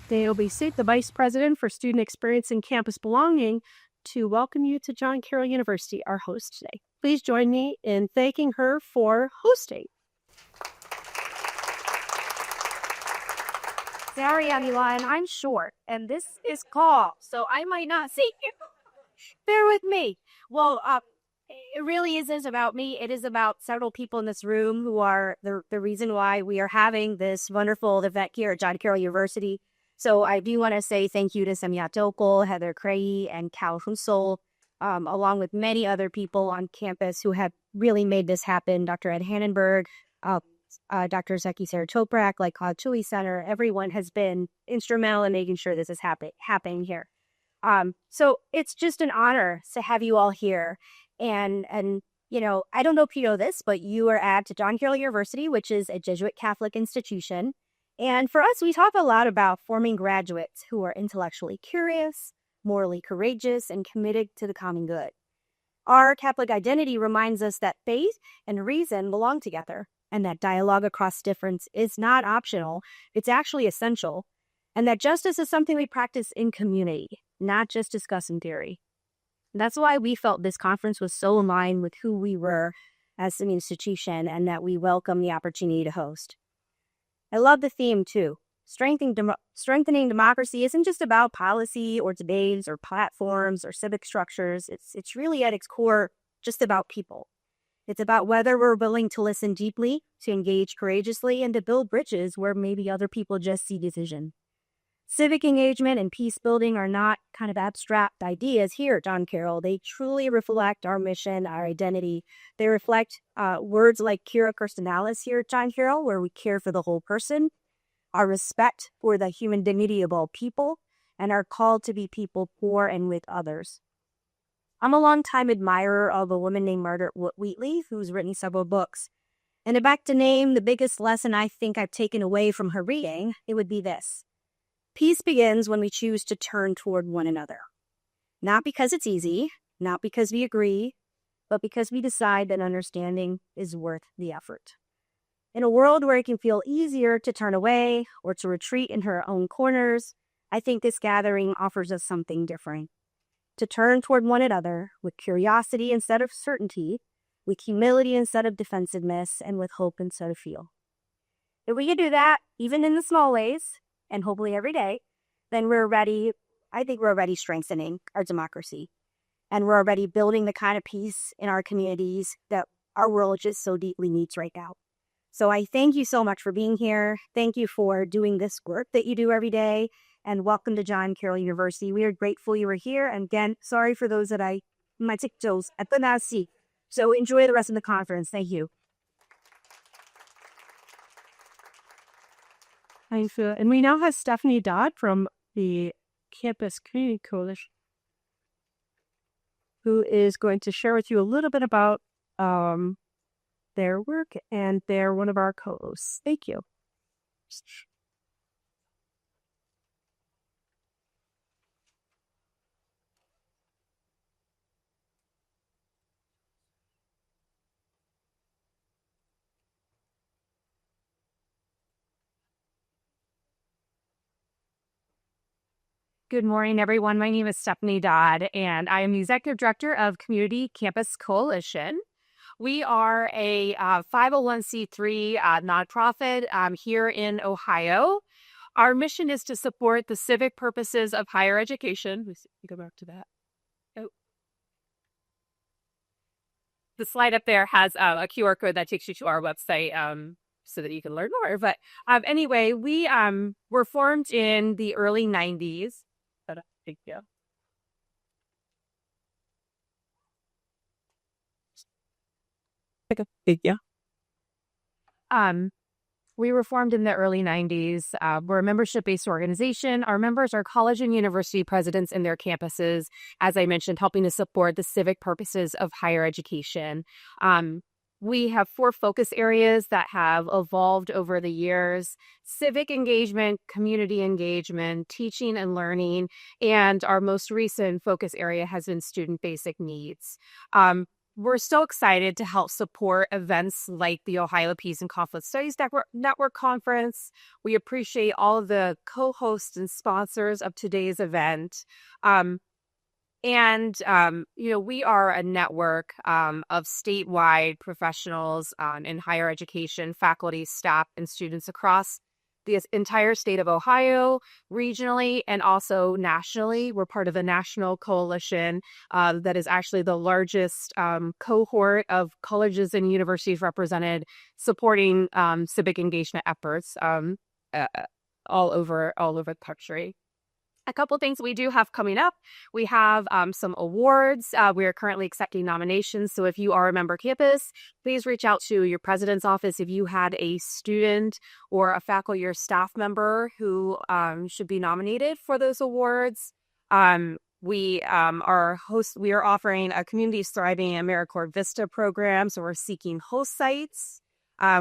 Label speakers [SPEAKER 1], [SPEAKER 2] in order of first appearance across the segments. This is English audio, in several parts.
[SPEAKER 1] Dale Seat, the Vice President for Student Experience and Campus Belonging, to welcome you to John Carroll University, our host today. Please join me in thanking her for hosting.
[SPEAKER 2] Sorry, everyone, I'm short, and this is call, so I might not see you. Bear with me. Well, it really isn't about me. It is about several people in this room who are the reason why we are having this wonderful event here at John Carroll University. So I do want to say thank you to Samya Dokol, Heather Cray, and Cal Husol, along with many other people on campus who have really made this happen. Dr. Ed Hannenberg, Dr. Zeki Sarah-Toprak, like Claude Tui Center, everyone has been instrumental in making sure this is happening here. So it's just an honor to have you all here. And you know, I don't know if you know this, but you are at John Carroll University, which is a Jesuit Catholic institution. And for us, we talk a lot about forming graduates who are intellectually curious, morally courageous, and committed to the common good. Our Catholic identity reminds us that faith and reason belong together, and that dialogue across difference is not optional, it's actually essential, and that justice is something we practice in community, not just discuss in theory. That's why we felt this conference was so in line with who we were as an institution, and that we welcome the opportunity to host. I love the theme, too. Strengthening democracy isn't just about policy or debates or platforms or civic structures. It's really at its core just about people. It's about whether we're willing to listen deeply, to engage courageously, and to build bridges where maybe other people just see division. Civic engagement and peace building are not kind of abstract ideas here at John Carroll. They truly reflect our mission, our identity. They reflect words like cura personalis here at John Carroll, where we care for the whole person, our respect for the human dignity of all people, and our call to be people for and with others. I'm a longtime admirer of a woman named Margaret Wheatley, who's written several books. And if I had to name the biggest lesson I think I've taken away from her reading, it would be this. Peace begins when we choose to turn toward one another. Not because it's easy, not because we agree, but because we decide that understanding is worth the effort. In a world where it can feel easier to turn away or to retreat in her own corners, I think this gathering offers us something different. To turn toward one another with curiosity instead of certainty, with humility instead of defensiveness, and with hope instead of fear. If we can do that, even in the small ways, and hopefully every day, then we're ready. I think we're already strengthening our democracy. And we're already building the kind of peace in our communities that our world just so deeply needs right now. So I thank you so much for being here. Thank you for doing this work that you do every day. And welcome to John Carroll University. We are grateful you were here. And again, sorry for those that I might take those at the Nazi. So enjoy the rest of the conference. Thank you.
[SPEAKER 1] Thanks. And we now have Stephanie Dodd from the Campus Community Coalition, who is going to share with you a little bit about their work, and they're one of our co-hosts. Thank you.
[SPEAKER 3] Good morning, everyone. My name is Stephanie Dodd, and I am the Executive Director of Community Campus Coalition. We are a 501c3 nonprofit here in Ohio. Our mission is to support the civic purposes of higher education. We go back to that. Oh. The slide up there has a QR code that takes you to our website so that you can learn more. But anyway, we were formed in the early 90s. Thank you.
[SPEAKER 1] Thank you.
[SPEAKER 3] We were formed in the early 90s. We're a membership-based organization. Our members are college and university presidents in their campuses, as I mentioned, helping to support the civic purposes of higher education. We have 4 focus areas that have evolved over the years: civic engagement, community engagement, teaching and learning, and our most recent focus area has been student basic needs. we're so excited to help support events like the Ohio Peace and Conflict Studies Network Conference. We appreciate all of the co-hosts and sponsors of today's event. We are a network of statewide professionals in higher education, faculty, staff, and students across the entire state of Ohio, regionally, and also nationally. We're part of a national coalition that is actually the largest cohort of colleges and universities represented, supporting civic engagement efforts all over the country. A couple things we do have coming up. We have some awards. We are currently accepting nominations. So if you are a member campus, please reach out to your president's office if you had a student or a faculty or staff member who should be nominated for those awards. We are offering a Communities Thriving AmeriCorps Vista program. So we're seeking host sites.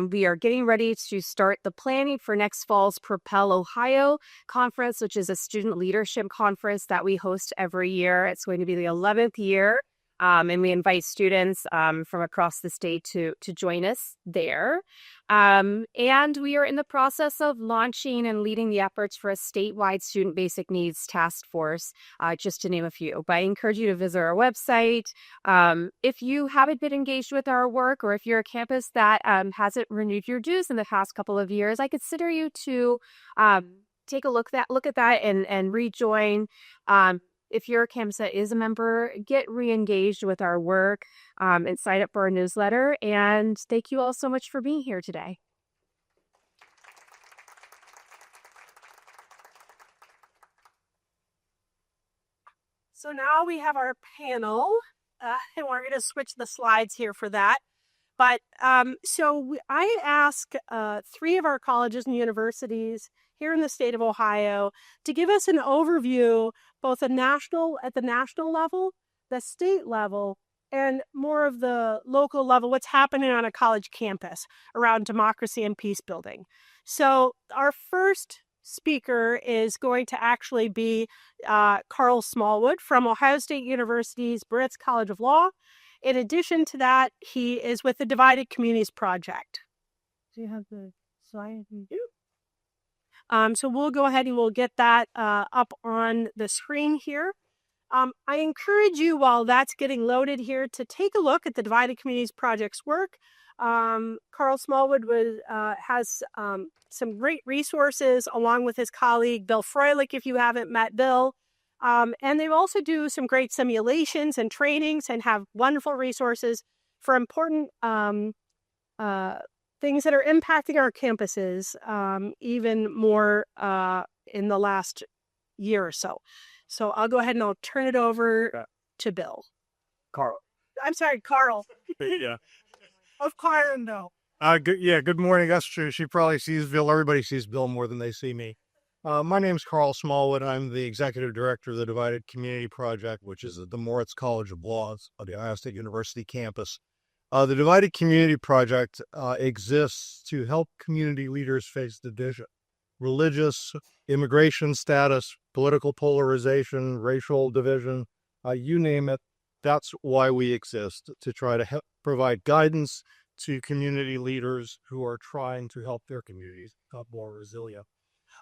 [SPEAKER 3] We are getting ready to start the planning for next fall's Propel Ohio conference, which is a student leadership conference that we host every year. It's going to be the 11th year, and we invite students from across the state to join us there. And we are in the process of launching and leading the efforts for a statewide student basic needs task force, just to name a few. But I encourage you to visit our website. If you haven't been engaged with our work, or if you're a campus that hasn't renewed your dues in the past couple of years, I consider you to take a look at that and rejoin. If you're a campus that is a member, get re-engaged with our work and sign up for our newsletter. And thank you all so much for being here today.
[SPEAKER 1] So now we have our panel, and we're going to switch the slides here for that. But I asked 3 of our colleges and universities here in the state of Ohio to give us an overview, both at the national level, the state level, and more of the local level, what's happening on a college campus around democracy and peace building. So our first speaker is going to actually be Carl Smallwood from Ohio State University's Barrett's College of Law. In addition to that, he is with the Divided Communities Project. Do you have the slide? So we'll go ahead and we'll get that up on the screen here. I encourage you, while that's getting loaded here, to take a look at the Divided Communities Project's work. Carl Smallwood has some great resources along with his colleague, Bill Froelich, if you haven't met Bill. And they also do some great simulations and trainings and have wonderful resources for important things that are impacting our campuses even more in the last year or so. So I'll go ahead and I'll turn it over to Bill.
[SPEAKER 4] Carl.
[SPEAKER 1] I'm sorry, Carl.
[SPEAKER 4] Yeah.
[SPEAKER 1] Of Clarendon.
[SPEAKER 4] Good morning. That's true. She probably sees Bill. Everybody sees Bill more than they see me. My name's Carl Smallwood. I'm the executive director of the Divided Community Project, which is at the Moritz College of Law of the Ohio State University campus. The Divided Community Project exists to help community leaders face division, religious, immigration status, political polarization, racial division, you name it. That's why we exist, to try to provide guidance to community leaders who are trying to help their communities become more resilient.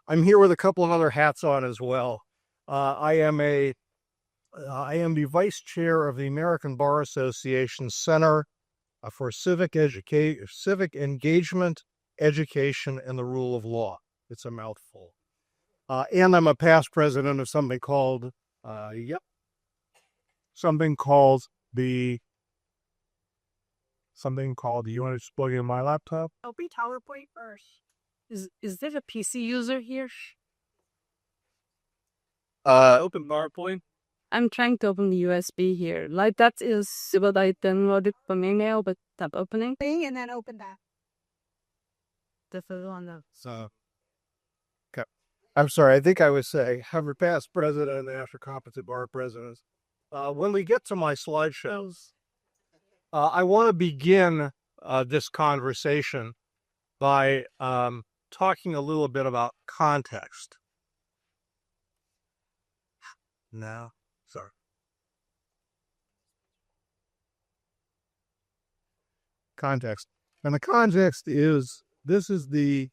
[SPEAKER 4] I'm here with a couple of other hats on as well. I am the vice chair of the American Bar Association Center for Civic Engagement, Education, and the Rule of Law. It's a mouthful. And I'm a past president of something called, you want to plug in my laptop?
[SPEAKER 1] I'll be PowerPoint first.
[SPEAKER 3] Is there a PC user here?
[SPEAKER 4] Open PowerPoint.
[SPEAKER 5] I'm trying to open the USB here. Like that is what I downloaded from email, but tap opening.
[SPEAKER 1] And then open that.
[SPEAKER 5] This is on the.
[SPEAKER 4] So, okay. I'm sorry. I think I was saying I'm a past president and after competent bar presidents. When we get to my slideshows, I want to begin this conversation by talking a little bit about context. No, sorry. context. And the context is, this is the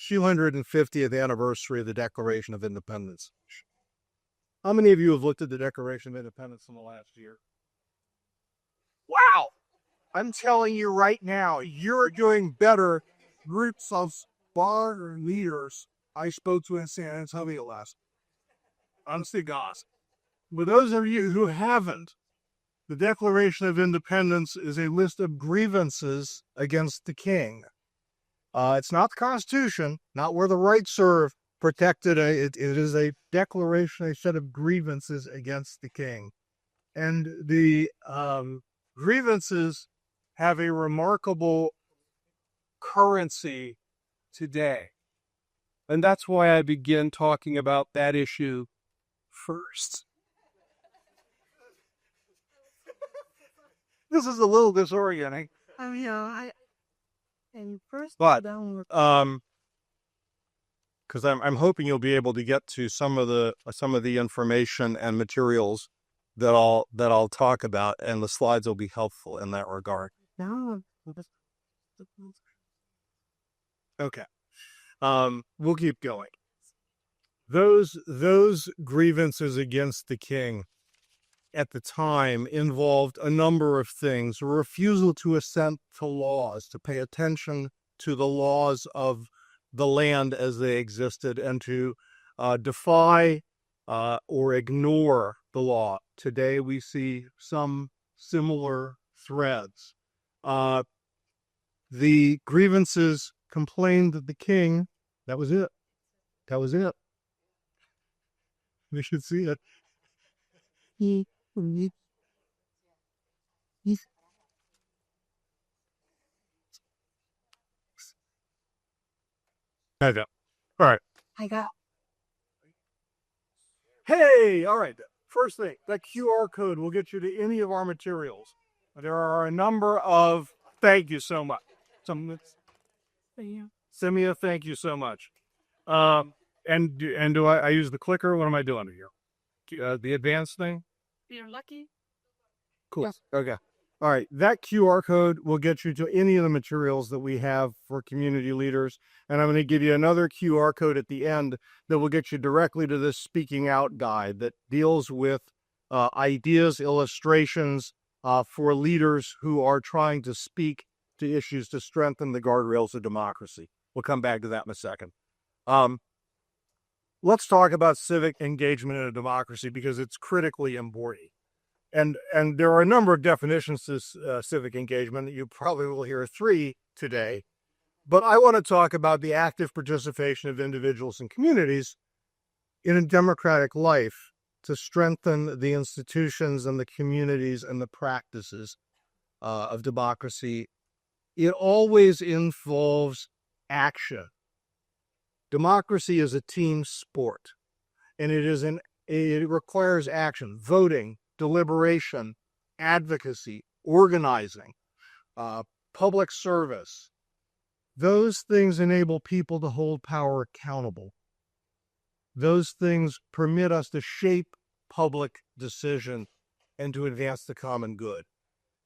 [SPEAKER 4] 250th anniversary of the Declaration of Independence. How many of you have looked at the Declaration of Independence in the last year? Wow! I'm telling you right now, you're doing better. Groups of bar leaders I spoke to in San Antonio last. Honest to God. For those of you who haven't, the Declaration of Independence is a list of grievances against the king. It's not the Constitution, not where the rights are protected. It is a declaration, a set of grievances against the king. And the grievances have a remarkable currency today. And that's why I begin talking about that issue first. This is a little disorienting. But because I'm hoping you'll be able to get to some of the information and materials that I'll talk about, and the slides will be helpful in that regard. Okay. We'll keep going. Those grievances against the king at the time involved a number of things: a refusal to assent to laws, to pay attention to the laws of the land as they existed, and to defy or ignore the law. Today we see some similar threads. The grievances complained that the king, that was it. That was it. We should see it. Okay. All right.
[SPEAKER 1] I got.
[SPEAKER 4] Hey, all right. First thing, that QR code will get you to any of our materials. There are a number of, thank you so much. Semia, thank you so much. And do I use the clicker? What am I doing here? The advanced thing?
[SPEAKER 1] You're lucky.
[SPEAKER 4] Cool. Yes. Okay. All right. That QR code will get you to any of the materials that we have for community leaders. And I'm going to give you another QR code at the end that will get you directly to this speaking out guide that deals with ideas, illustrations for leaders who are trying to speak to issues to strengthen the guardrails of democracy. We'll come back to that in a second. Let's talk about civic engagement in a democracy, because it's critically important. And there are a number of definitions to civic engagement. You probably will hear 3 today. But I want to talk about the active participation of individuals and communities in a democratic life to strengthen the institutions and the communities and the practices of democracy. It always involves action. Democracy is a team sport, and it requires action, voting, deliberation, advocacy, organizing, public service. Those things enable people to hold power accountable. Those things permit us to shape public decision and to advance the common good.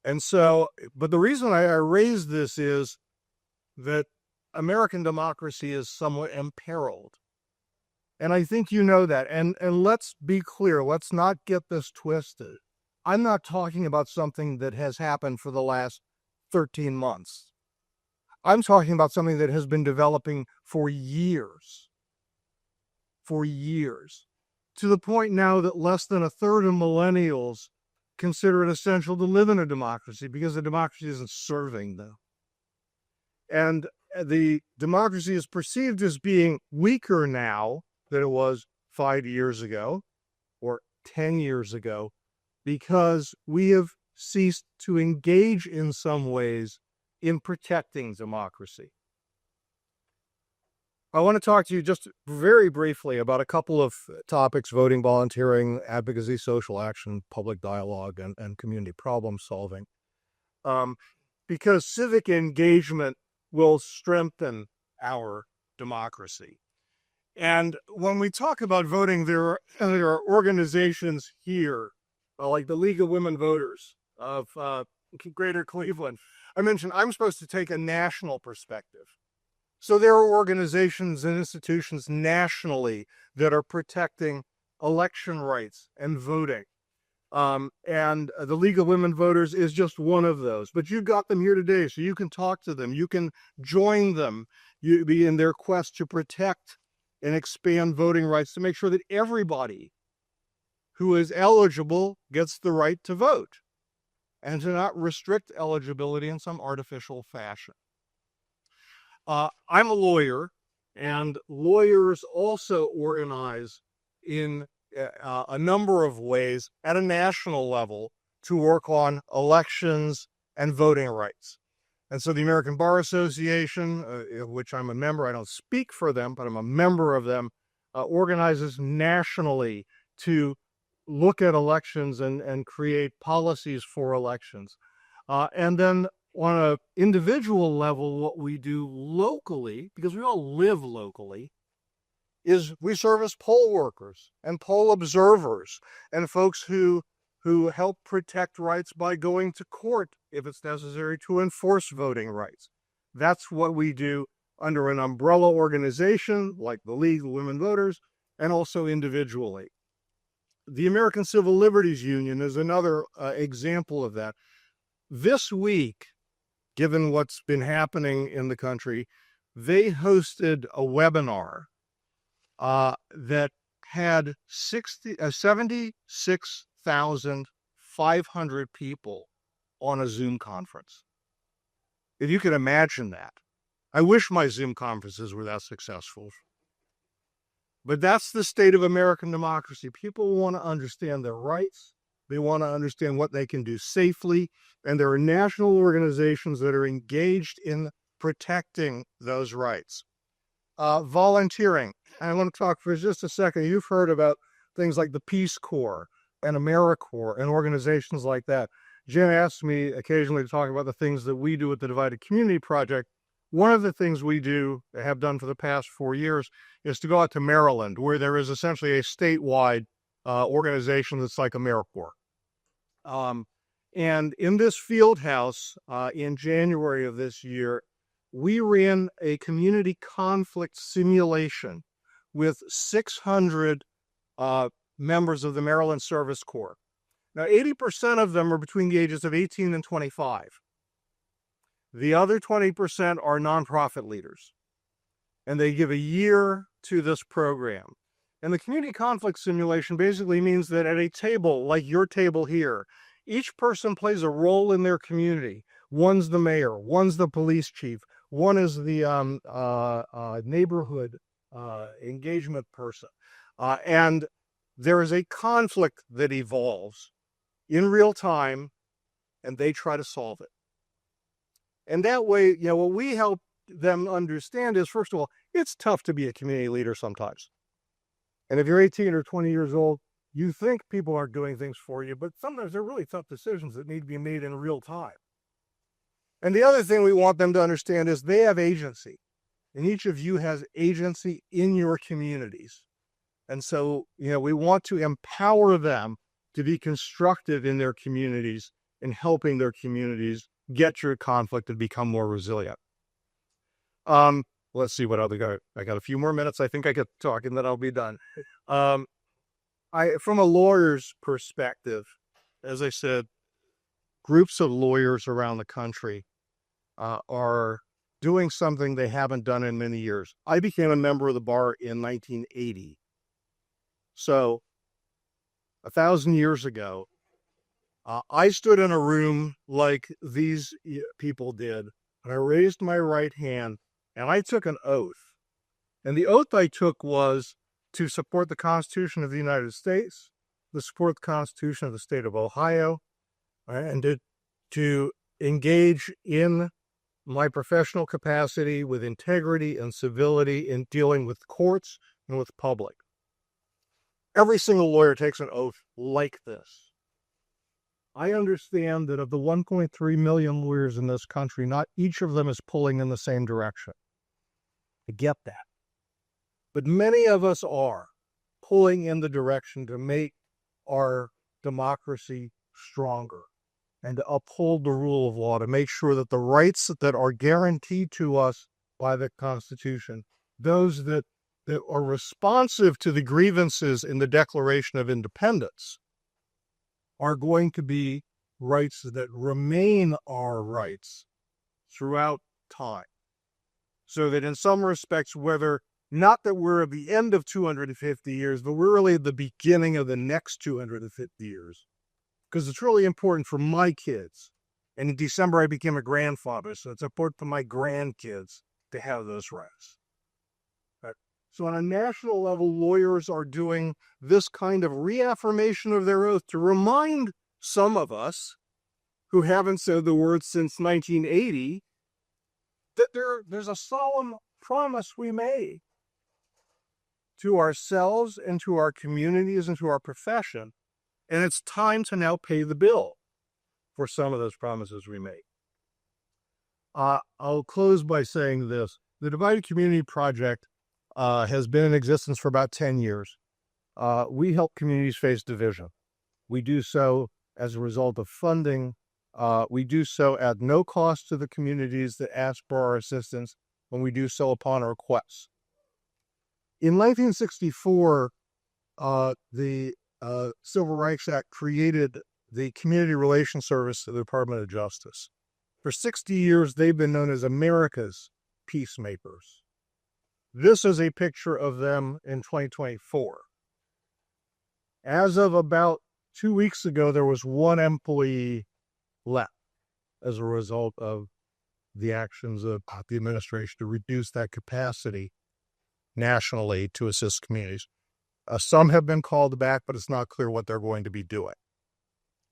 [SPEAKER 4] And so, but the reason I raise this is that American democracy is somewhat imperiled. And I think you know that. And let's be clear, let's not get this twisted. I'm not talking about something that has happened for the last 13 months. I'm talking about something that has been developing for years. For years. To the point now that less than a third of millennials consider it essential to live in a democracy because the democracy isn't serving them. And the democracy is perceived as being weaker now than it was 5 years ago or 10 years ago, because we have ceased to engage in some ways in protecting democracy. I want to talk to you just very briefly about a couple of topics: voting, volunteering, advocacy, social action, public dialogue, and community problem solving. Because civic engagement will strengthen our democracy. And when we talk about voting, there are organizations here, like the League of Women Voters of Greater Cleveland, I mentioned I'm supposed to take a national perspective. So there are organizations and institutions nationally that are protecting election rights and voting. And the League of Women Voters is just one of those. But you got them here today, so you can talk to them. You can join them in their quest to protect and expand voting rights to make sure that everybody who is eligible gets the right to vote and to not restrict eligibility in some artificial fashion. I'm a lawyer, and lawyers also organize in a number of ways at a national level to work on elections and voting rights. And so the American Bar Association, of which I'm a member, I don't speak for them, but I'm a member of them, organizes nationally to look at elections and create policies for elections. And then on an individual level, what we do locally, because we all live locally, is we serve as poll workers and poll observers and folks who help protect rights by going to court if it's necessary to enforce voting rights. That's what we do under an umbrella organization like the League of Women Voters, and also individually. The American Civil Liberties Union is another example of that. This week, given what's been happening in the country, they hosted a webinar that had 76,500 people on a Zoom conference. If you can imagine that. I wish my Zoom conferences were that successful. But that's the state of American democracy. People want to understand their rights. They want to understand what they can do safely. And there are national organizations that are engaged in protecting those rights. Volunteering. I want to talk for just a second. You've heard about things like the Peace Corps and AmeriCorps and organizations like that. Jen asks me occasionally to talk about the things that we do at the Divided Community Project. One of the things we have done for the past 4 years, is to go out to Maryland, where there is essentially a statewide organization that's like AmeriCorps. And in this field house in January of this year, we ran a community conflict simulation with 600 members of the Maryland Service Corps. Now, 80% of them are between the ages of 18 and 25. The other 20% are nonprofit leaders, and they give a year to this program. And the community conflict simulation basically means that at a table like your table here, each person plays a role in their community. One's the mayor, one's the police chief, one is the neighborhood engagement person. And there is a conflict that evolves in real time, and they try to solve it. And that way, what we help them understand is, first of all, it's tough to be a community leader sometimes. And if you're 18 or 20 years old, you think people aren't doing things for you, but sometimes they're really tough decisions that need to be made in real time. And the other thing we want them to understand is they have agency, and each of you has agency in your communities. And so, we want to empower them to be constructive in their communities and helping their communities get through conflict and become more resilient. Let's see what other I got a few more minutes. I think I get talking, then I'll be done. From a lawyer's perspective, as I said, groups of lawyers around the country are doing something they haven't done in many years. I became a member of the bar in 1980. So 1,000 years ago, I stood in a room like these people did, and I raised my right hand, and I took an oath. And the oath I took was to support the Constitution of the United States, to support the Constitution of the state of Ohio, and to engage in my professional capacity with integrity and civility in dealing with courts and with public. Every single lawyer takes an oath like this. I understand that of the 1.3 million lawyers in this country, not each of them is pulling in the same direction. I get that. But many of us are pulling in the direction to make our democracy stronger. and to uphold the rule of law, to make sure that the rights that are guaranteed to us by the Constitution, those that are responsive to the grievances in the Declaration of Independence, are going to be rights that remain our rights throughout time. So that in some respects, whether not that we're at the end of 250 years, but we're really at the beginning of the next 250 years. Because it's really important for my kids. And in December, I became a grandfather, so it's important for my grandkids to have those rights. Right? So on a national level, lawyers are doing this kind of reaffirmation of their oath to remind some of us who haven't said the words since 1980 that there's a solemn promise we made to ourselves and to our communities and to our profession. And it's time to now pay the bill for some of those promises we made. I'll close by saying this. The Divided Community Project has been in existence for about 10 years. We help communities face division. We do so as a result of funding. We do so at no cost to the communities that ask for our assistance, when we do so upon request. In 1964, the Civil Rights Act created the Community Relations Service of the Department of Justice. For 60 years, they've been known as America's peacemakers. This is a picture of them in 2024. As of about 2 weeks ago, there was one employee left as a result of the actions of the administration to reduce that capacity nationally to assist communities. Some have been called back, but it's not clear what they're going to be doing.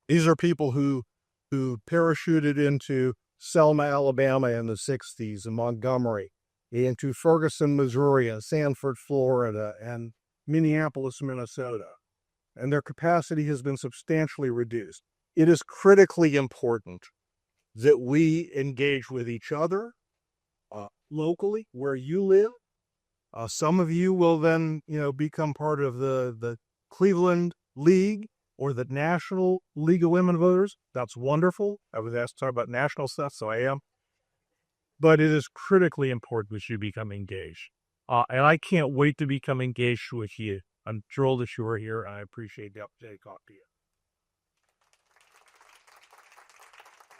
[SPEAKER 4] These are people who parachuted into Selma, Alabama in the 60s, and Montgomery, into Ferguson, Missouri, and Sanford, Florida, and Minneapolis, Minnesota. And their capacity has been substantially reduced. It is critically important that we engage with each other locally, where you live. Some of you will then, become part of the Cleveland League or the National League of Women Voters. That's wonderful. I was asked to talk about national stuff, so I am. But it is critically important that you become engaged. And I can't wait to become engaged with you. I'm thrilled that you are here, and I appreciate the opportunity to talk to you.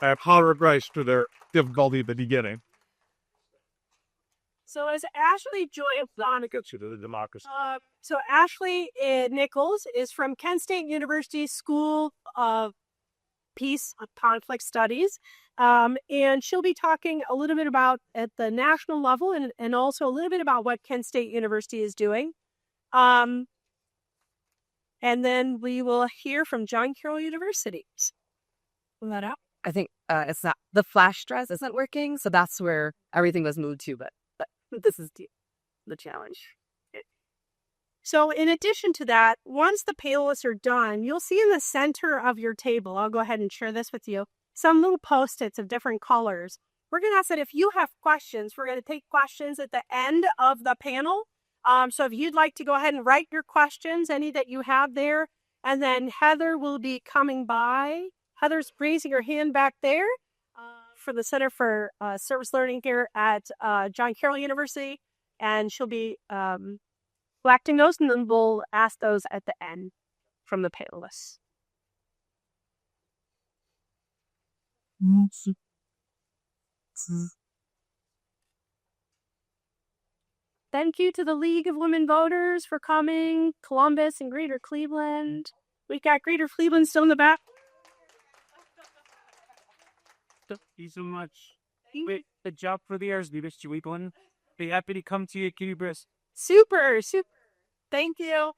[SPEAKER 4] I apologize for their difficulty at the beginning.
[SPEAKER 1] So as Ashley joined,
[SPEAKER 4] Gets you to the democracy.
[SPEAKER 1] so Ashley Nichols is from Kent State University School of Peace and Conflict Studies, and she'll be talking a little bit about at the national level and also a little bit about what Kent State University is doing. And then we will hear from John Carroll University. Pull that out.
[SPEAKER 5] I think it's not, the flash dress isn't working, so that's where everything was moved to, but this is the challenge.
[SPEAKER 1] So in addition to that, once the panelists are done, you'll see in the center of your table, I'll go ahead and share this with you, some little Post-its of different colors. We're going to ask that if you have questions, we're going to take questions at the end of the panel. So if you'd like to go ahead and write your questions, any that you have there, and then Heather will be coming by. Heather's raising her hand back there for the Center for Service Learning here at John Carroll University, and she'll be collecting those, and then we'll ask those at the end from the panelists. Thank you to the League of Women Voters for coming, Columbus and Greater Cleveland. We've got Greater Cleveland still in the back.
[SPEAKER 6] Thank you so much. Wait, the job for the years, we wish you one. Be happy to come to you, Cubers.
[SPEAKER 1] Super. Thank you.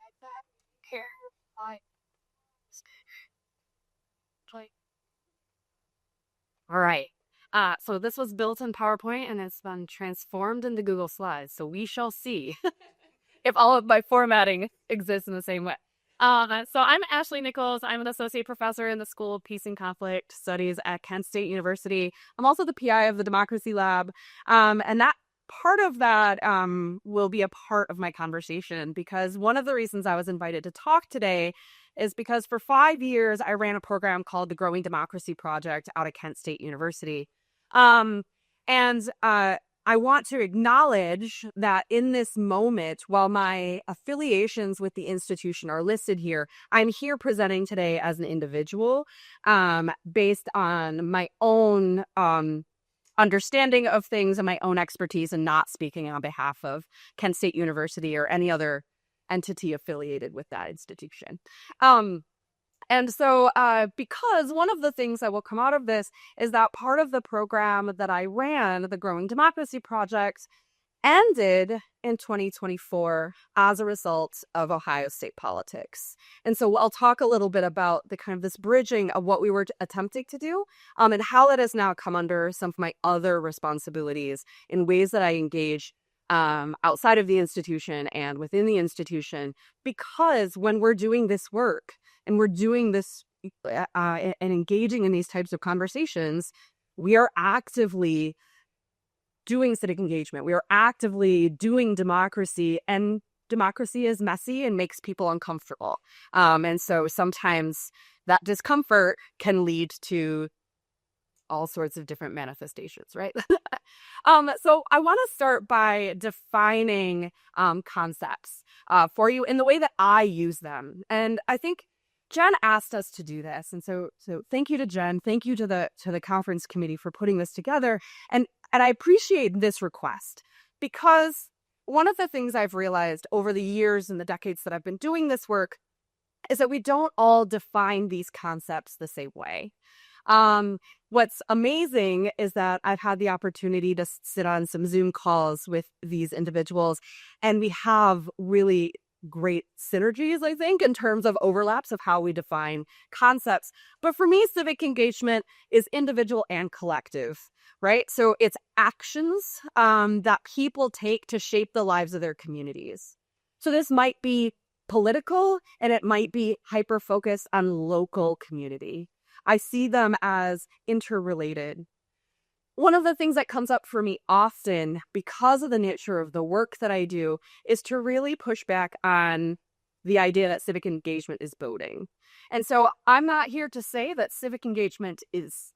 [SPEAKER 1] Here.
[SPEAKER 5] All right. So this was built in PowerPoint and it's been transformed into Google Slides. So we shall see if all of my formatting exists in the same way. So I'm Ashley Nichols. I'm an associate professor in the School of Peace and Conflict Studies at Kent State University. I'm also the PI of the Democracy Lab. And that part of that will be a part of my conversation, because one of the reasons I was invited to talk today is because for 5 years I ran a program called the Growing Democracy Project out of Kent State University. And I want to acknowledge that in this moment, while my affiliations with the institution are listed here, I'm here presenting today as an individual based on my own understanding of things and my own expertise, and not speaking on behalf of Kent State University or any other entity affiliated with that institution. And so because one of the things that will come out of this is that part of the program that I ran, the Growing Democracy Project, ended in 2024 as a result of Ohio state politics. And so I'll talk a little bit about the kind of this bridging of what we were attempting to do, and how that has now come under some of my other responsibilities in ways that I engage outside of the institution and within the institution. Because when we're doing this work and we're doing this and engaging in these types of conversations, we are actively doing civic engagement. We are actively doing democracy, and democracy is messy and makes people uncomfortable. And so sometimes that discomfort can lead to all sorts of different manifestations, right? So I want to start by defining concepts for you in the way that I use them. And I think Jen asked us to do this. And so thank you to Jen. Thank you to the conference committee for putting this together. And I appreciate this request, because one of the things I've realized over the years and the decades that I've been doing this work is that we don't all define these concepts the same way. What's amazing is that I've had the opportunity to sit on some Zoom calls with these individuals, and we have really great synergies, I think, in terms of overlaps of how we define concepts. But for me, civic engagement is individual and collective, right? So it's actions that people take to shape the lives of their communities. So this might be political, and it might be hyper-focused on local community. I see them as interrelated. One of the things that comes up for me often, because of the nature of the work that I do, is to really push back on the idea that civic engagement is voting. And so I'm not here to say that civic engagement is,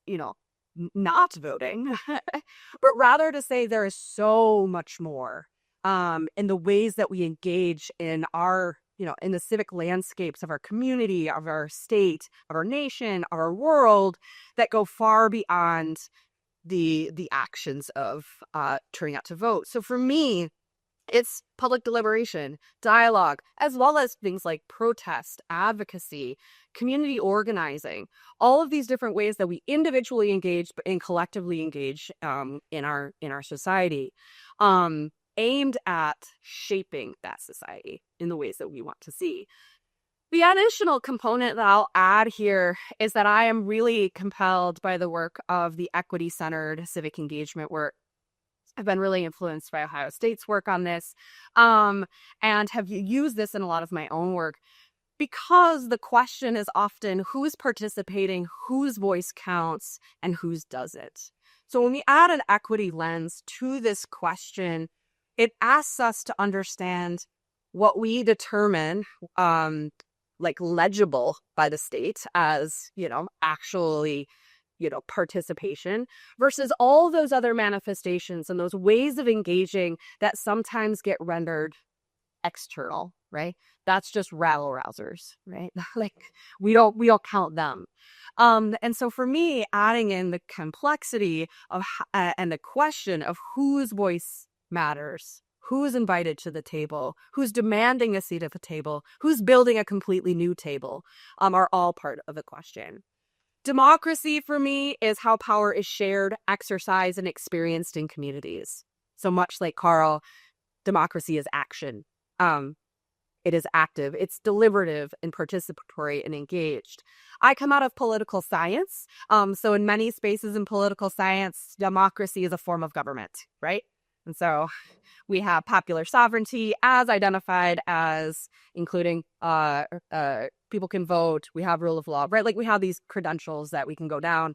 [SPEAKER 5] not voting, but rather to say there is so much more in the ways that we engage in our, in the civic landscapes of our community, of our state, of our nation, of our world, that go far beyond the actions of turning out to vote. So for me, it's public deliberation, dialogue, as well as things like protest, advocacy, community organizing, all of these different ways that we individually engage and collectively engage in our society, aimed at shaping that society in the ways that we want to see. The additional component that I'll add here is that I am really compelled by the work of the equity-centered civic engagement work. I've been really influenced by Ohio State's work on this, and have used this in a lot of my own work, because the question is often who's participating, whose voice counts, and whose doesn't. So when we add an equity lens to this question, it asks us to understand what we determine legible by the state as, actually, participation, versus all those other manifestations and those ways of engaging that sometimes get rendered external, right? That's just rabble rousers, right? we don't count them. And so for me, adding in the complexity of and the question of whose voice matters, who's invited to the table, who's demanding a seat at the table, who's building a completely new table, are all part of the question. Democracy for me is how power is shared, exercised, and experienced in communities. So much like Carl, democracy is action. It is active, it's deliberative and participatory and engaged. I come out of political science. So in many spaces in political science, democracy is a form of government, right? And so we have popular sovereignty as identified as including people can vote. We have rule of law, right? We have these credentials that we can go down.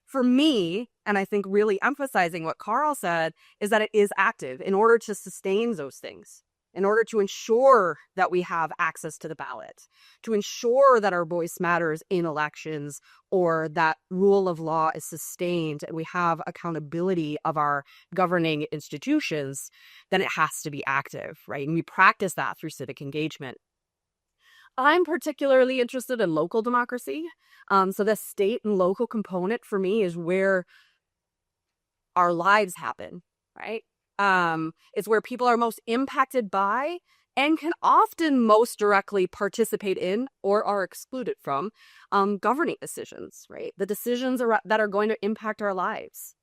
[SPEAKER 7] for me, and I think really emphasizing what Carl said, is that it is active in order to sustain those things, in order to ensure that we have access to the ballot, to ensure that our voice matters in elections, or that rule of law is sustained and we have accountability of our governing institutions, then it has to be active, right? And we practice that through civic engagement. I'm particularly interested in local democracy. So the state and local component for me is where our lives happen, right? It's where people are most impacted by and can often most directly participate in or are excluded from governing decisions, right? The decisions that are going to impact our lives.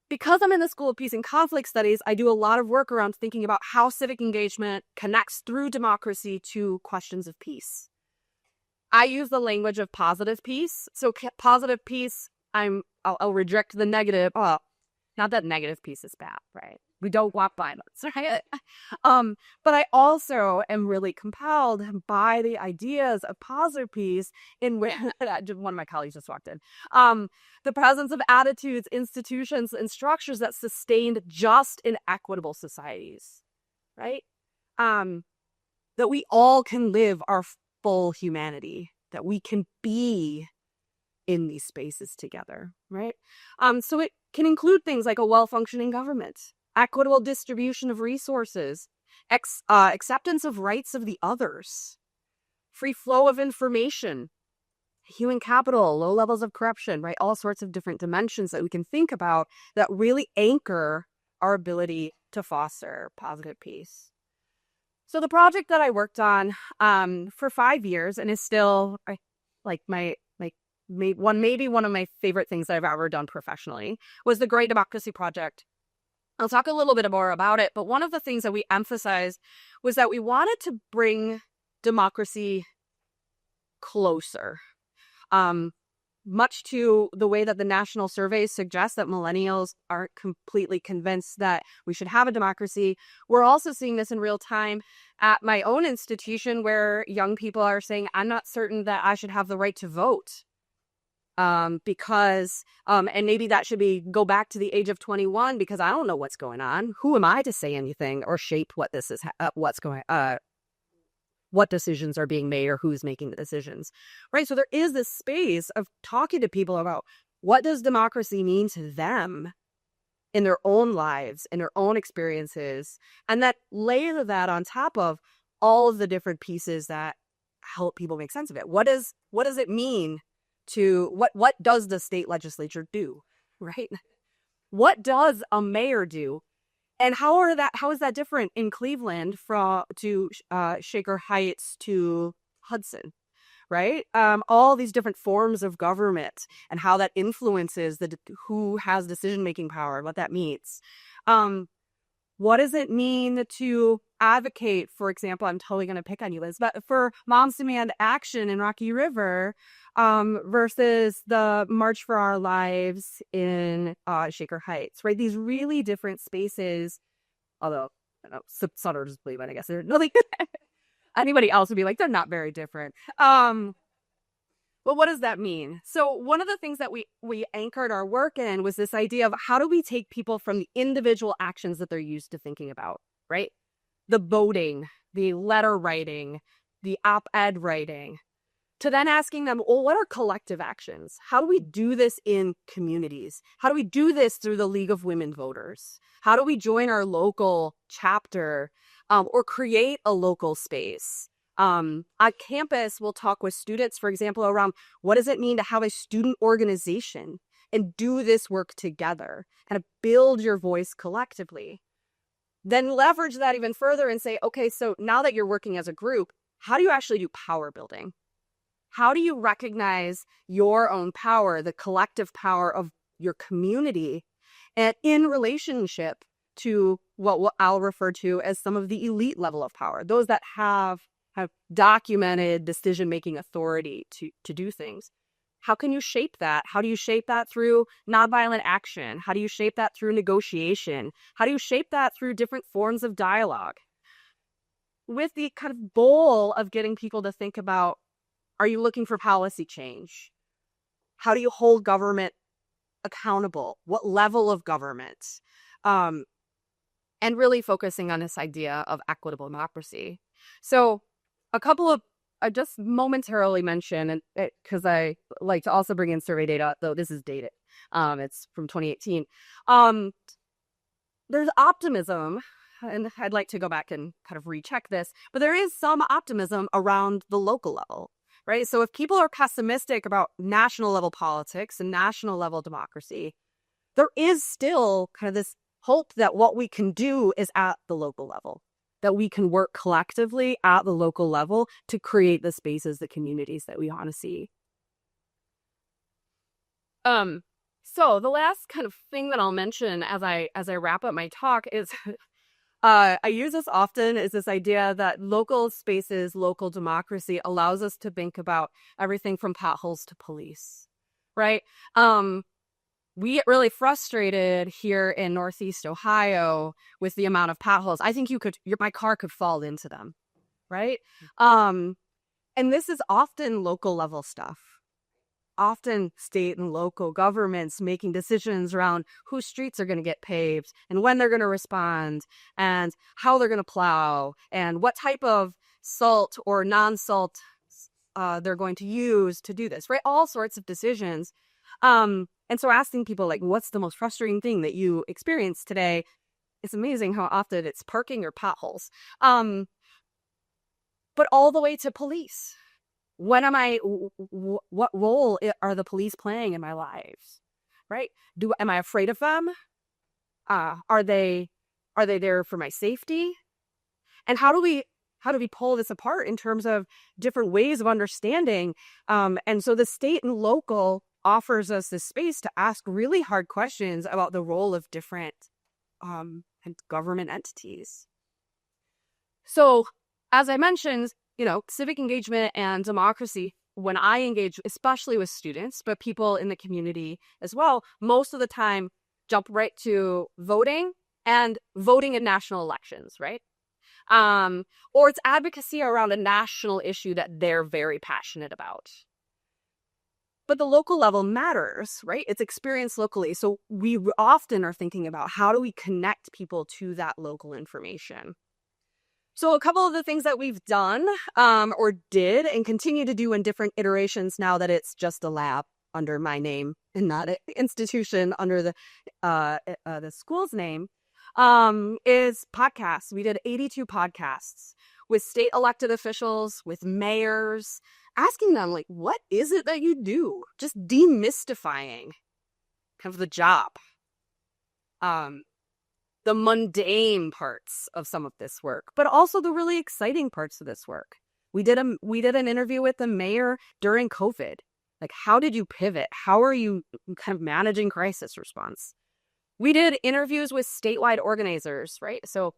[SPEAKER 7] Because I'm in the School of Peace and Conflict Studies, I do a lot of work around thinking about how civic engagement connects through democracy to questions of peace. I use the language of positive peace. So positive peace, I'll reject the negative. Oh, not that negative peace is bad, right? We don't want violence, right? But I also am really compelled by the ideas of positive peace in where one of my colleagues just walked in. The presence of attitudes, institutions, and structures that sustained just in equitable societies, right? That we all can live our full humanity, that we can be in these spaces together, right? So it can include things like a well-functioning government, equitable distribution of resources, acceptance of rights of the others, free flow of information, human capital, low levels of corruption, right? All sorts of different dimensions that we can think about that really anchor our ability to foster positive peace. So the project that I worked on for 5 years and is still maybe one of my favorite things that I've ever done professionally was the Great Democracy Project. I'll talk a little bit more about it, but one of the things that we emphasized was that we wanted to bring democracy closer. Much to the way that the national surveys suggest that millennials aren't completely convinced that we should have a democracy. We're also seeing this in real time at my own institution where young people are saying, I'm not certain that I should have the right to vote. Because maybe that should go back to the age of 21 because I don't know what's going on. Who am I to say anything or shape what this is, what decisions are being made or who's making the decisions, right? So there is this space of talking to people about what does democracy mean to them in their own lives, in their own experiences, and that layer that on top of all of the different pieces that help people make sense of it. What does it mean to what does the state legislature do, right? What does a mayor do? And how is that different in Cleveland to Shaker Heights to Hudson, right? All these different forms of government and how that influences who has decision-making power, what that means. What does it mean to advocate, for example, I'm totally going to pick on you, Liz, but for Moms Demand Action in Rocky River versus the March for Our Lives in Shaker Heights, right? These really different spaces, although I don't know, subjectively, but I guess they're nothing. Anybody else would be like, they're not very different. But what does that mean? So one of the things that we anchored our work in was this idea of how do we take people from the individual actions that they're used to thinking about, right? The voting, the letter writing, the op-ed writing, to then asking them, well, what are collective actions? How do we do this in communities? How do we do this through the League of Women Voters? How do we join our local chapter or create a local space? On campus, we'll talk with students, for example, around what does it mean to have a student organization and do this work together and build your voice collectively. Then leverage that even further and say, okay, so now that you're working as a group, how do you actually do power building? How do you recognize your own power, the collective power of your community, and in relationship to what I'll refer to as some of the elite level of power, those that have documented decision-making authority to do things? How can you shape that? How do you shape that through nonviolent action? How do you shape that through negotiation? How do you shape that through different forms of dialogue? With the kind of goal of getting people to think about, are you looking for policy change? How do you hold government accountable? What level of government?
[SPEAKER 3] And really focusing on this idea of equitable democracy. So a couple of, I just momentarily mention, and because I like to also bring in survey data, though this is dated. It's from 2018. There's optimism, and I'd like to go back and kind of recheck this, but there is some optimism around the local level, right? So if people are pessimistic about national level politics and national level democracy, there is still kind of this hope that what we can do is at the local level, that we can work collectively at the local level to create the spaces, the communities that we want to see. So the last kind of thing that I'll mention as I wrap up my talk is I use this often, is this idea that local spaces, local democracy allows us to think about everything from potholes to police, right? We get really frustrated here in Northeast Ohio with the amount of potholes. I think my car could fall into them, right? And this is often local level stuff. Often state and local governments making decisions around whose streets are going to get paved and when they're going to respond and how they're going to plow and what type of salt or non-salt they're going to use to do this, right? All sorts of decisions. And so asking people, like, what's the most frustrating thing that you experience today? It's amazing how often it's parking or potholes. But all the way to police. What role are the police playing in my lives, right? Am I afraid of them? Are they there for my safety? And how do we pull this apart in terms of different ways of understanding? And so the state and local offers us this space to ask really hard questions about the role of different government entities. So, as I mentioned, civic engagement and democracy, when I engage, especially with students, but people in the community as well, most of the time jump right to voting and voting in national elections, right? Or it's advocacy around a national issue that they're very passionate about. But the local level matters, right? It's experienced locally. So we often are thinking about how do we connect people to that local information. So a couple of the things that we've done or did and continue to do in different iterations now that it's just a lab under my name and not an institution under the school's name is podcasts. We did 82 podcasts with state elected officials, with mayors, asking them, like, what is it that you do? Just demystifying kind of the job. The mundane parts of some of this work, but also the really exciting parts of this work. We did an interview with the mayor during COVID. Like, how did you pivot? How are you kind of managing crisis response? We did interviews with statewide organizers, right? So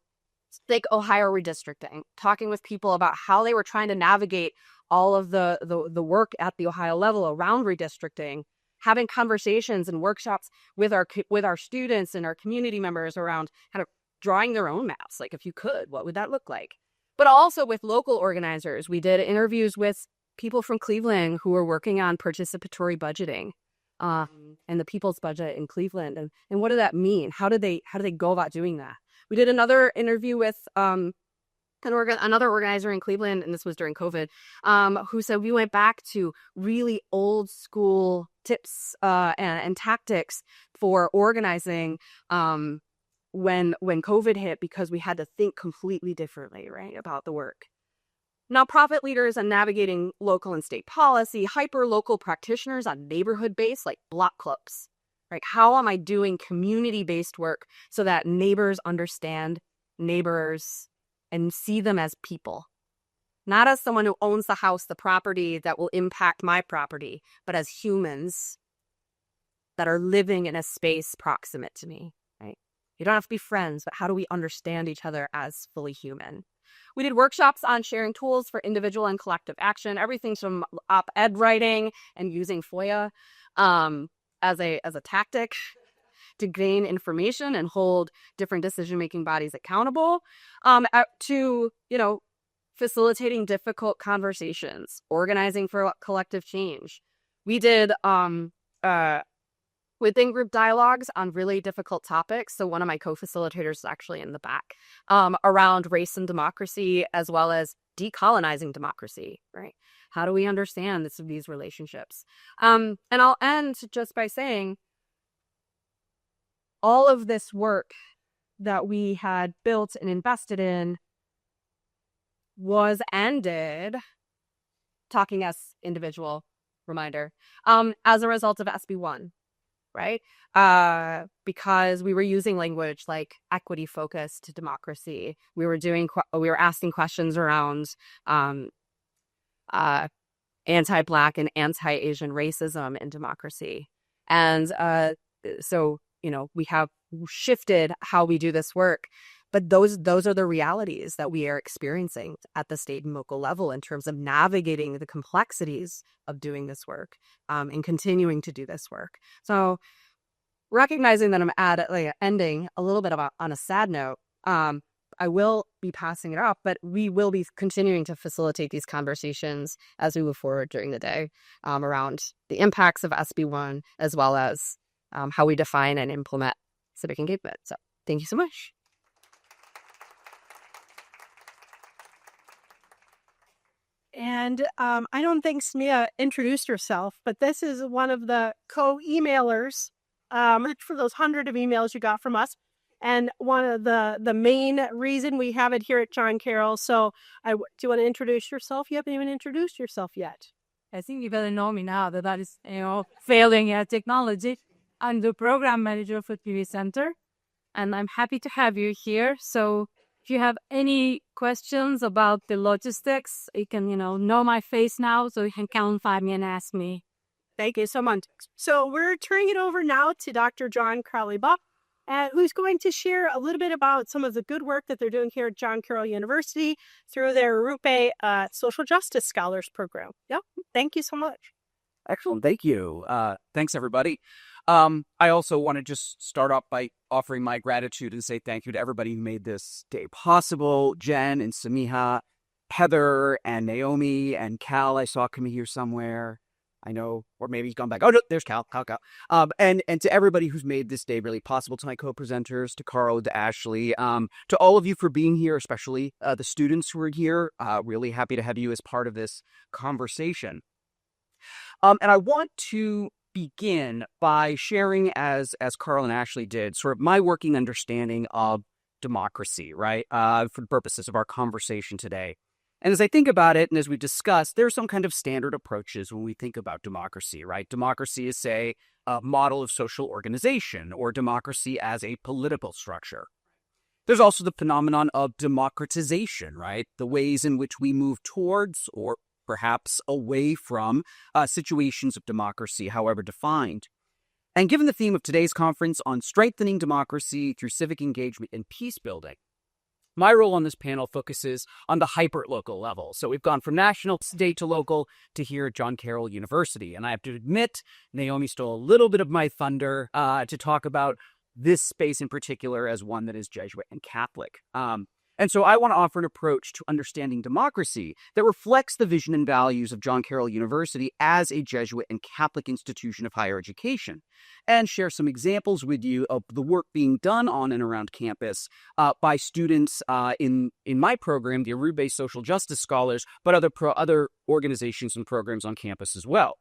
[SPEAKER 3] like Ohio redistricting, talking with people about how they were trying to navigate all of the work at the Ohio level around redistricting, having conversations and workshops with our students and our community members around kind of drawing their own maps. Like, if you could, what would that look like? But also with local organizers. We did interviews with people from Cleveland who were working on participatory budgeting and the people's budget in Cleveland. And what did that mean? How did they go about doing that? We did another interview with another organizer in Cleveland, and this was during COVID, who said we went back to really old school tips and tactics for organizing when COVID hit, because we had to think completely differently, right, about the work. Nonprofit leaders on navigating local and state policy, hyper-local practitioners on neighborhood-based, like block clubs, right? How am I doing community-based work so that neighbors understand neighbors and see them as people? Not as someone who owns the house, the property that will impact my property, but as humans that are living in a space proximate to me, right? You don't have to be friends, but how do we understand each other as fully human? We did workshops on sharing tools for individual and collective action, everything from op-ed writing and using FOIA as a tactic to gain information and hold different decision-making bodies accountable, to, facilitating difficult conversations, organizing for collective change. We did within group dialogues on really difficult topics. So one of my co-facilitators is actually in the back, around race and democracy, as well as decolonizing democracy, right? How do we understand these relationships? And I'll end just by saying all of this work that we had built and invested in was ended, talking as individual reminder, as a result of SB1, right? Because we were using language like equity-focused democracy. We were asking questions around anti-Black and anti-Asian racism in democracy. And so, we have shifted how we do this work, but those are the realities that we are experiencing at the state and local level in terms of navigating the complexities of doing this work, and continuing to do this work. So recognizing that I'm ending a little bit on a sad note, I will be passing it off, but we will be continuing to facilitate these conversations as we move forward during the day, around the impacts of SB1, as well as how we define and implement civic engagement. So thank you so much.
[SPEAKER 1] And I don't think Smia introduced herself, but this is one of the co-emailers for those 100 of emails you got from us. And one of the main reason we have it here at John Carroll. So do you want to introduce yourself? You haven't even introduced yourself yet.
[SPEAKER 8] I think you better know me now that is, failing at technology. I'm the program manager for PV Center, and I'm happy to have you here. So if you have any questions about the logistics, you can, know my face now, so you can come find me and ask me.
[SPEAKER 1] Thank you so much. So we're turning it over now to Dr. John Crowley-Buck, who's going to share a little bit about some of the good work that they're doing here at John Carroll University through their Rupe Social Justice Scholars Program. Yeah, thank you so much.
[SPEAKER 9] Excellent. Thank you. Thanks, everybody. I also want to just start off by offering my gratitude and say thank you to everybody who made this day possible. Jen and Samiha, Heather and Naomi and Cal, I saw coming here somewhere. I know, or maybe he's gone back. Oh, no, there's Cal. And to everybody who's made this day really possible, to my co-presenters, to Carl, to Ashley, to all of you for being here, especially the students who are here. Really happy to have you as part of this conversation. And I want to begin by sharing, as Carl and Ashley did, sort of my working understanding of democracy, right, for the purposes of our conversation today. And as I think about it, and as we discussed, there are some kind of standard approaches when we think about democracy, right? Democracy is, say, a model of social organization, or democracy as a political structure. There's also the phenomenon of democratization, right? The ways in which we move towards, or perhaps away from, situations of democracy, however defined. And given the theme of today's conference on strengthening democracy through civic engagement and peace building, my role on this panel focuses on the hyper-local level. So we've gone from national, state to local to here at John Carroll University. And I have to admit, Naomi stole a little bit of my thunder to talk about this space in particular as one that is Jesuit and Catholic. And so I want to offer an approach to understanding democracy that reflects the vision and values of John Carroll University as a Jesuit and Catholic institution of higher education, and share some examples with you of the work being done on and around campus by students in my program, the Aruba Social Justice Scholars, but other organizations and programs on campus as well.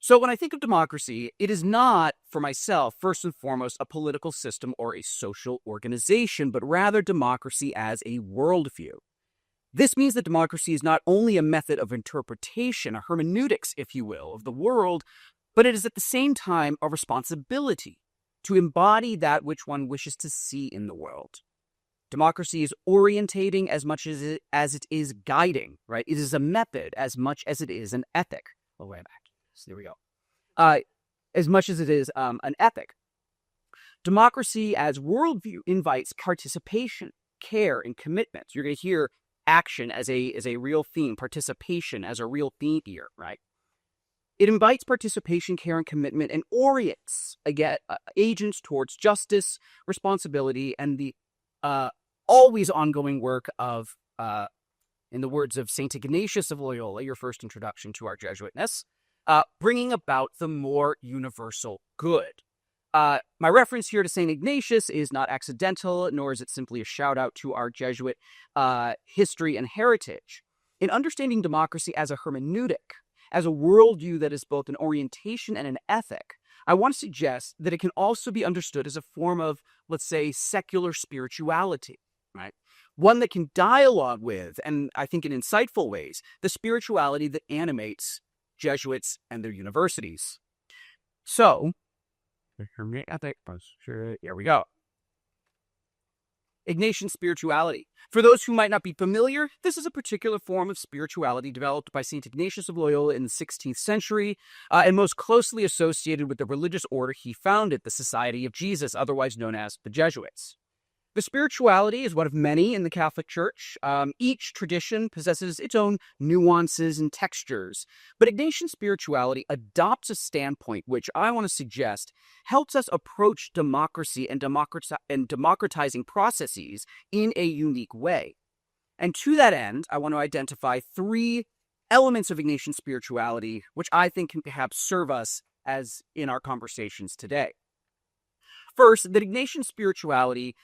[SPEAKER 9] So when I think of democracy, it is not, for myself, first and foremost, a political system or a social organization, but rather democracy as a worldview. This means that democracy is not only a method of interpretation, a hermeneutics, if you will, of the world, but it is at the same time a responsibility to embody that which one wishes to see in the world. Democracy is orientating as much as it is guiding, right? It is a method as much as it is an ethic. Oh, way back. So there we go. As much as it is an ethic. Democracy as worldview invites participation, care, and commitment. You're going to hear action as a real theme, participation as a real theme here, right? It invites participation, care, and commitment, and orients, again, agents towards justice, responsibility, and the always ongoing work of, in the words of St. Ignatius of Loyola, your first introduction to our Jesuitness, bringing about the more universal good. My reference here to St. Ignatius is not accidental, nor is it simply a shout out to our Jesuit history and heritage. In understanding democracy as a hermeneutic, as a worldview that is both an orientation and an ethic, I want to suggest that it can also be understood as a form of, let's say, secular spirituality, right? One that can dialogue with, and I think in insightful ways, the spirituality that animates Jesuits and their universities. So, here we go. Ignatian spirituality. For those who might not be familiar, this is a particular form of spirituality developed by St. Ignatius of Loyola in the 16th century, and most closely associated with the religious order he founded, the Society of Jesus, otherwise known as the Jesuits. The spirituality is one of many in the Catholic Church. Each tradition possesses its own nuances and textures, but Ignatian spirituality adopts a standpoint which I want to suggest helps us approach democracy and democratizing processes in a unique way. And to that end, I want to identify 3 elements of Ignatian spirituality which I think can perhaps serve us as in our conversations today. First, that Ignatian spirituality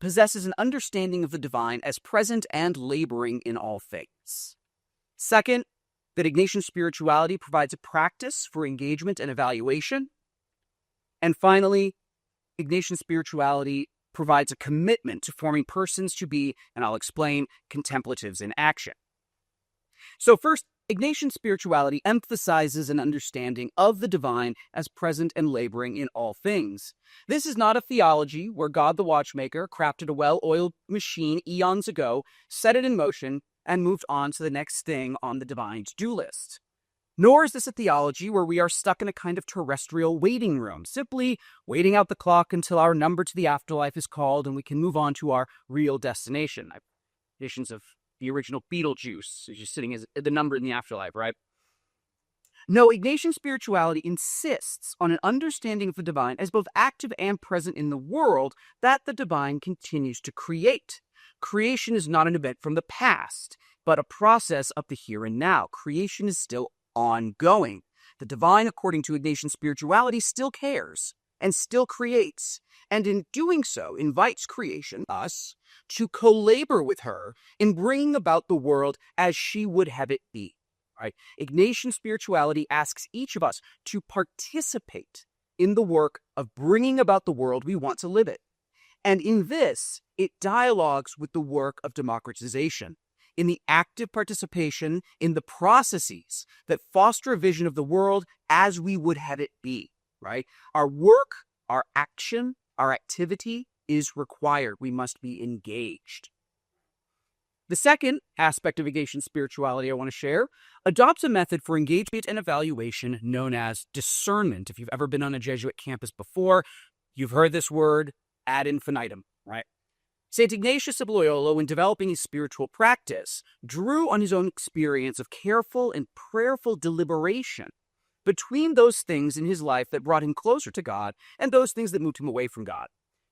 [SPEAKER 9] possesses an understanding of the divine as present and laboring in all things. Second, that Ignatian spirituality provides a practice for engagement and evaluation. And finally, Ignatian spirituality provides a commitment to forming persons to be, and I'll explain, contemplatives in action. So first, Ignatian spirituality emphasizes an understanding of the divine as present and laboring in all things. This is not a theology where God the watchmaker crafted a well-oiled machine eons ago, set it in motion, and moved on to the next thing on the divine to-do list. Nor is this a theology where we are stuck in a kind of terrestrial waiting room, simply waiting out the clock until our number to the afterlife is called and we can move on to our real destination. Editions of the original Beetlejuice is just sitting as the number in the afterlife, right? No, Ignatian spirituality insists on an understanding of the divine as both active and present in the world that the divine continues to create. Creation is not an event from the past, but a process of the here and now. Creation is still ongoing. The divine, according to Ignatian spirituality, still cares and still creates, and in doing so invites creation, us, to co-labor with her in bringing about the world as she would have it be. Right? Ignatian spirituality asks each of us to participate in the work of bringing about the world we want to live in. And in this, it dialogues with the work of democratization, in the active participation in the processes that foster a vision of the world as we would have it be. Right? Our work, our action, our activity is required. We must be engaged. The second aspect of Ignatian spirituality I want to share adopts a method for engagement and evaluation known as discernment. If you've ever been on a Jesuit campus before, you've heard this word ad infinitum, right? St. Ignatius of Loyola, when developing his spiritual practice, drew on his own experience of careful and prayerful deliberation between those things in his life that brought him closer to God and those things that moved him away from God.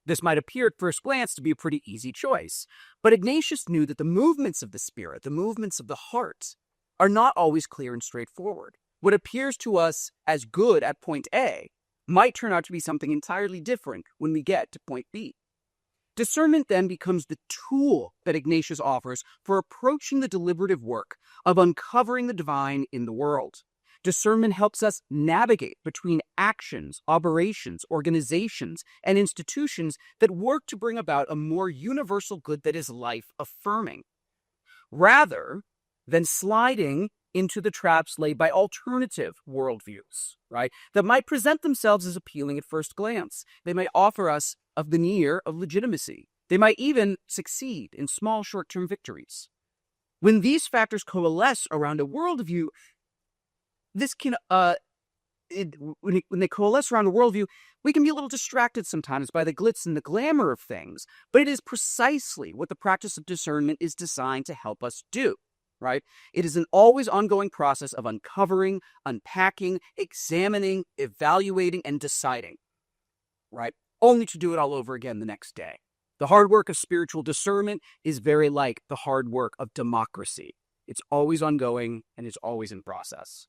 [SPEAKER 9] This might appear at first glance to be a pretty easy choice, but Ignatius knew that the movements of the spirit, the movements of the heart, are not always clear and straightforward. What appears to us as good at point A might turn out to be something entirely different when we get to point B. Discernment then becomes the tool that Ignatius offers for approaching the deliberative work of uncovering the divine in the world. Discernment helps us navigate between actions, operations, organizations, and institutions that work to bring about a more universal good that is life-affirming, rather than sliding into the traps laid by alternative worldviews, right? That might present themselves as appealing at first glance. They might offer us a veneer of legitimacy. They might even succeed in small short-term victories. When these factors coalesce around a worldview, when they coalesce around a worldview, we can be a little distracted sometimes by the glitz and the glamour of things, but it is precisely what the practice of discernment is designed to help us do, right? It is an always ongoing process of uncovering, unpacking, examining, evaluating, and deciding, right? Only to do it all over again the next day. The hard work of spiritual discernment is very like the hard work of democracy. It's always ongoing and it's always in process.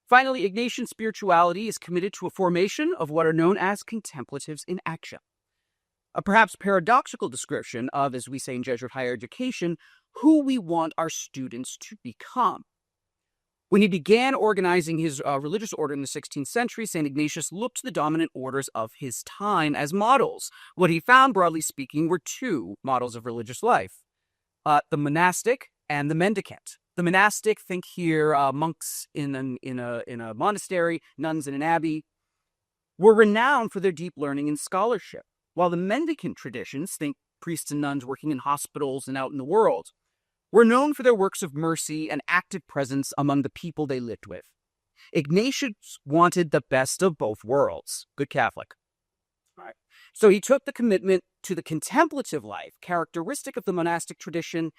[SPEAKER 9] Finally, Ignatian spirituality is committed to a formation of what are known as contemplatives in action. A perhaps paradoxical description of, as we say in Jesuit higher education, who we want our students to become. When he began organizing his religious order in the 16th century, St. Ignatius looked to the dominant orders of his time as models. What he found, broadly speaking, were two models of religious life, the monastic and the mendicant. The monastic, think here, monks in a monastery, nuns in an abbey, were renowned for their deep learning and scholarship, while the mendicant traditions, think priests and nuns working in hospitals and out in the world, were known for their works of mercy and active presence among the people they lived with. Ignatius wanted the best of both worlds. Good Catholic. Right. So he took the commitment to the contemplative life, characteristic of the monastic tradition,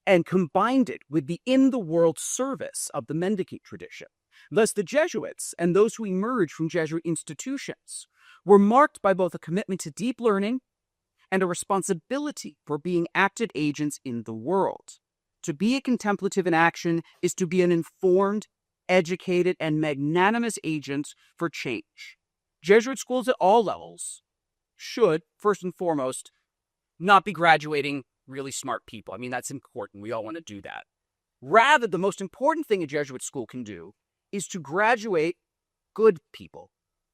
[SPEAKER 9] and combined it with the in-the-world service of the mendicant tradition. Thus, the Jesuits and those who emerged from Jesuit institutions were marked by both a commitment to deep learning and a responsibility for being active agents in the world. To be a contemplative in action is to be an informed, educated, and magnanimous agent for change. Jesuit schools at all levels should, first and foremost, not be graduating really smart people. I mean, that's important. We all want to do that. Rather, the most important thing a Jesuit school can do is to graduate good people,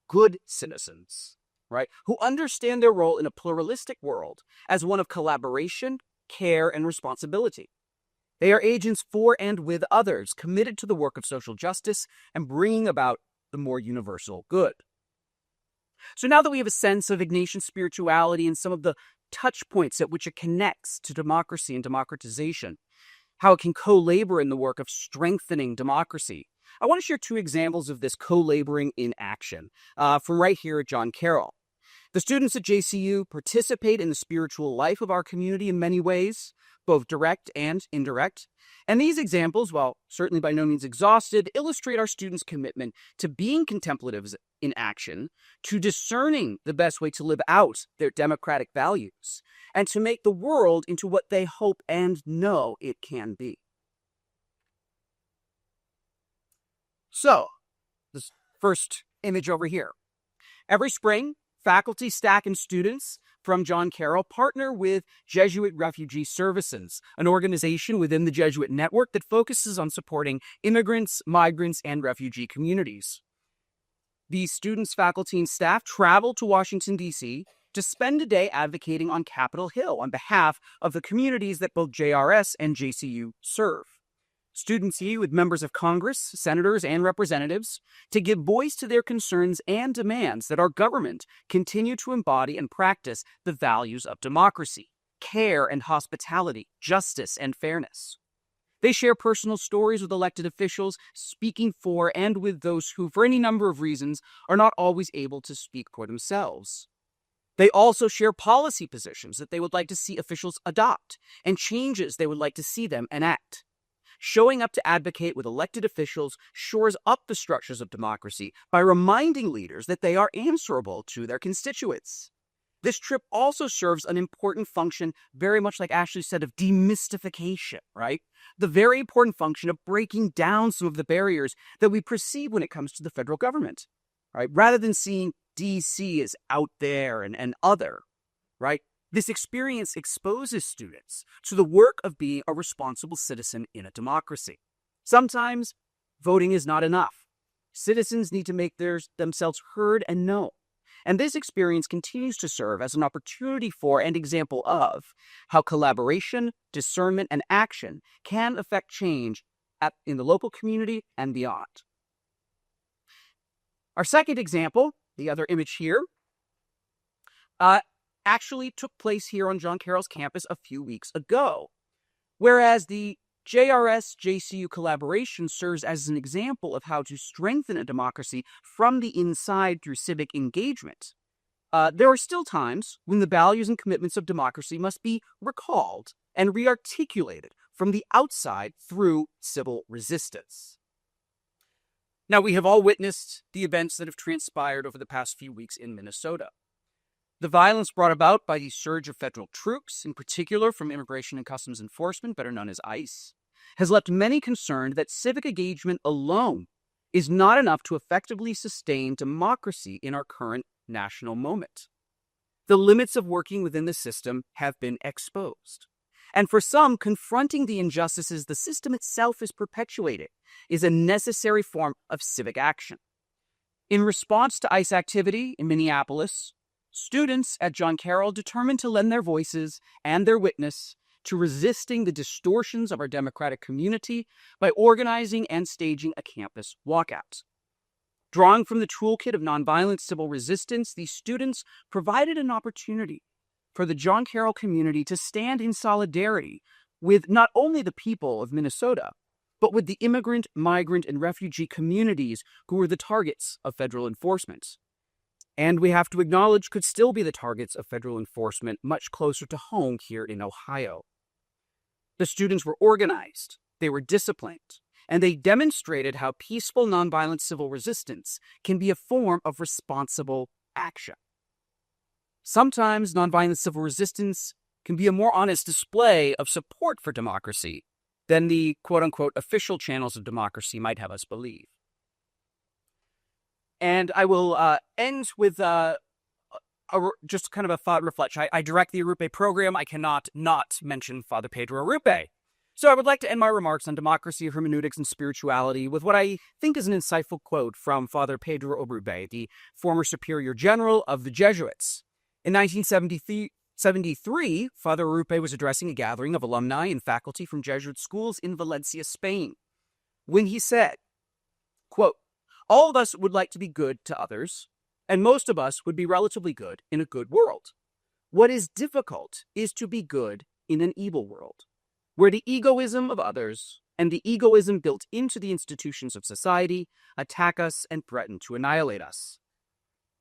[SPEAKER 9] good citizens, right? Who understand their role in a pluralistic world as one of collaboration, care, and responsibility. They are agents for and with others, committed to the work of social justice and bringing about the more universal good. So now that we have a sense of Ignatian spirituality and some of the touch points at which it connects to democracy and democratization, how it can co-labor in the work of strengthening democracy, I want to share two examples of this co-laboring in action from right here at John Carroll. The students at JCU participate in the spiritual life of our community in many ways, both direct and indirect. And these examples, while certainly by no means exhaustive, illustrate our students' commitment to being contemplatives in action, to discerning the best way to live out their democratic values, and to make the world into what they hope and know it can be. So, this first image over here. Every spring, faculty, staff, and students from John Carroll partner with Jesuit Refugee Services, an organization within the Jesuit network that focuses on supporting immigrants, migrants, and refugee communities. These students, faculty, and staff travel to Washington, D.C. to spend a day advocating on Capitol Hill on behalf of the communities that both JRS and JCU serve. Students meet with members of Congress, senators, and representatives to give voice to their concerns and demands that our government continue to embody and practice the values of democracy, care and hospitality, justice and fairness. They share personal stories with elected officials, speaking for and with those who, for any number of reasons, are not always able to speak for themselves. They also share policy positions that they would like to see officials adopt and changes they would like to see them enact. Showing up to advocate with elected officials shores up the structures of democracy by reminding leaders that they are answerable to their constituents. This trip also serves an important function, very much like Ashley said, of demystification, right? The very important function of breaking down some of the barriers that we perceive when it comes to the federal government, right? Rather than seeing DC as out there and other, right? This experience exposes students to the work of being a responsible citizen in a democracy. Sometimes voting is not enough. Citizens need to make themselves heard and known. And this experience continues to serve as an opportunity for and example of how collaboration, discernment, and action can affect change in the local community and beyond. Our second example, the other image here, actually took place here on John Carroll's campus a few weeks ago. Whereas the JRS-JCU collaboration serves as an example of how to strengthen a democracy from the inside through civic engagement, there are still times when the values and commitments of democracy must be recalled and rearticulated from the outside through civil resistance. Now, we have all witnessed the events that have transpired over the past few weeks in Minnesota. The violence brought about by the surge of federal troops, in particular from Immigration and Customs Enforcement, better known as ICE, has left many concerned that civic engagement alone is not enough to effectively sustain democracy in our current national moment. The limits of working within the system have been exposed. And for some, confronting the injustices the system itself is perpetuating is a necessary form of civic action. In response to ICE activity in Minneapolis, students at John Carroll determined to lend their voices and their witness to resisting the distortions of our democratic community by organizing and staging a campus walkout. Drawing from the toolkit of nonviolent civil resistance, these students provided an opportunity for the John Carroll community to stand in solidarity with not only the people of Minnesota, but with the immigrant, migrant, and refugee communities who were the targets of federal enforcement. And we have to acknowledge could still be the targets of federal enforcement much closer to home here in Ohio. The students were organized, they were disciplined, and they demonstrated how peaceful nonviolent civil resistance can be a form of responsible action. Sometimes nonviolent civil resistance can be a more honest display of support for democracy than the quote-unquote official channels of democracy might have us believe. And I will end with just kind of a thought reflection. I direct the Arrupe program. I cannot not mention Father Pedro Arrupe. So I would like to end my remarks on democracy, hermeneutics, and spirituality with what I think is an insightful quote from Father Pedro Arrupe, the former superior general of the Jesuits. In 1973, Father Arrupe was addressing a gathering of alumni and faculty from Jesuit schools in Valencia, Spain, when he said, quote, "All of us would like to be good to others, and most of us would be relatively good in a good world. What is difficult is to be good in an evil world, where the egoism of others and the egoism built into the institutions of society attack us and threaten to annihilate us."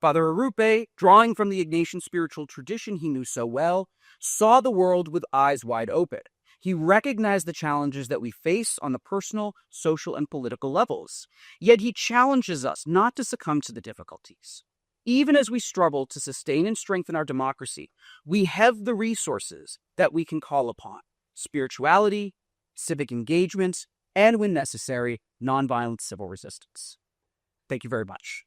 [SPEAKER 9] Father Arrupe, drawing from the Ignatian spiritual tradition he knew so well, saw the world with eyes wide open. He recognized the challenges that we face on the personal, social, and political levels. Yet he challenges us not to succumb to the difficulties. Even as we struggle to sustain and strengthen our democracy, we have the resources that we can call upon: spirituality, civic engagement, and when necessary, nonviolent civil resistance. Thank you very much.